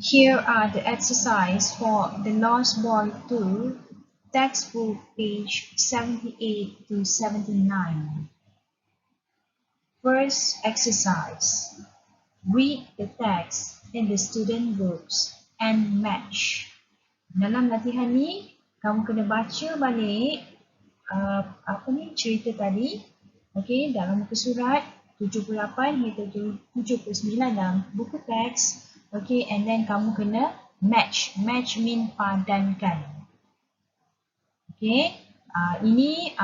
Here are the exercise for the Lost Boy 2, textbook page 78 to 79. First exercise. Read the text in the student books and match. Dalam latihan ni, kamu kena baca balik cerita tadi. Okey, dalam muka surat 78 hingga 79 dalam buku teks. Okey, and then kamu kena match. Match mean padankan. Okey, ini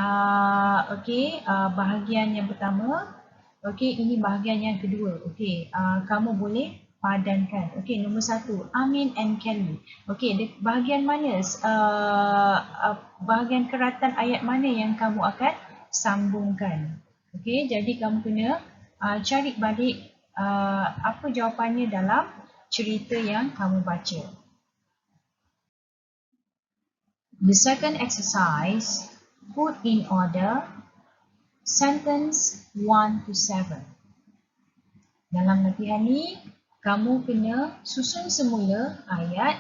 bahagian yang pertama. Okey, ini bahagian yang kedua. Okey, kamu boleh padankan. Okey, nombor 1, Amin and Kelly. Okey, bahagian mana, bahagian keratan ayat mana yang kamu akan sambungkan? Okey, jadi kamu kena cari balik apa jawapannya dalam cerita yang kamu baca. The second exercise, put in order sentence 1 to 7. Dalam latihan ni, kamu kena susun semula ayat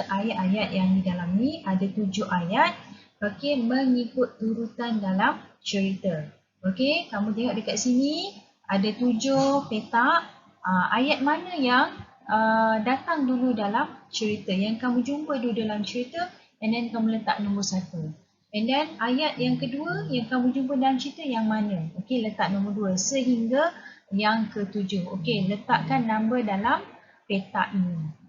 ayat-ayat yang di dalam ni. Ada 7 ayat. Okey, mengikut urutan dalam cerita. Okey, kamu tengok dekat sini ada 7 petak. Ayat mana yang datang dulu dalam cerita, yang kamu jumpa dulu dalam cerita, and then kamu letak nombor 1. And then ayat yang kedua yang kamu jumpa dalam cerita yang mana? Okey, letak nombor 2 sehingga yang ke-7. Okey, letakkan nombor dalam petak ini.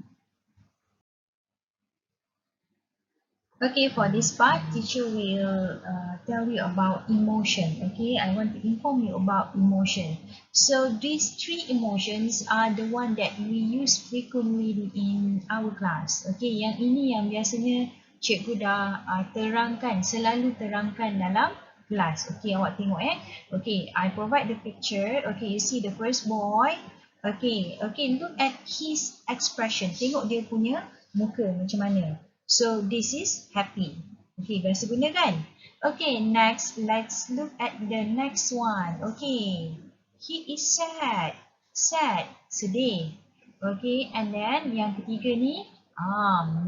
Okay, for this part, teacher will tell you about emotion. Okay, I want to inform you about emotion. So these 3 emotions are the one that we use frequently in our class. Okay, yang ini yang biasanya cikgu dah terangkan, selalu terangkan dalam kelas. Okay, awak tengok Okay, I provide the picture. Okay, you see the first boy. Okay, look at his expression. Tengok dia punya muka macam mana. So this is happy. Okay, biasa guna kan? Okay, next let's look at the next one. Okay, he is sad. Sad, sedih. Okay, and then yang ketiga ni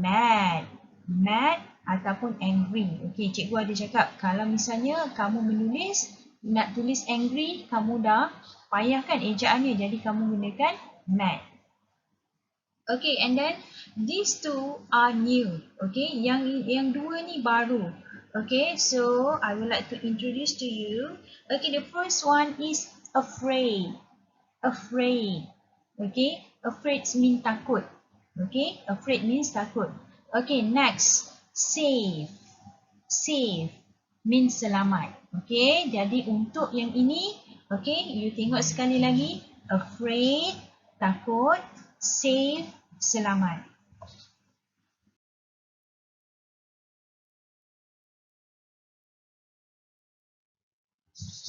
mad. Mad ataupun angry. Okay, cikgu ada cakap kalau misalnya kamu menulis, nak tulis angry, kamu dah payahkan ejaannya, jadi kamu gunakan mad. Okay, and then these 2 are new. Okay, yang 2 ni baru. Okay, so I would like to introduce to you. Okay, the first one is afraid. Afraid. Okay, afraid means takut. Okay, afraid means takut. Okay, next, safe. Safe means selamat. Okay, jadi untuk yang ini, okay, you tengok sekali lagi. Afraid, takut. Safe, selamat.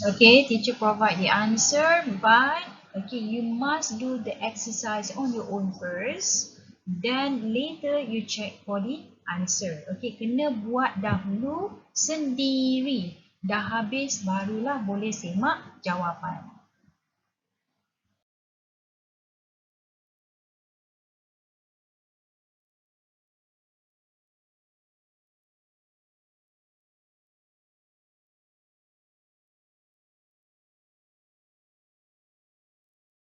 Okay, teacher provide the answer, but okay, you must do the exercise on your own first. Then later you check for the answer. Okay, kena buat dahulu sendiri. Dah habis barulah boleh semak jawapan.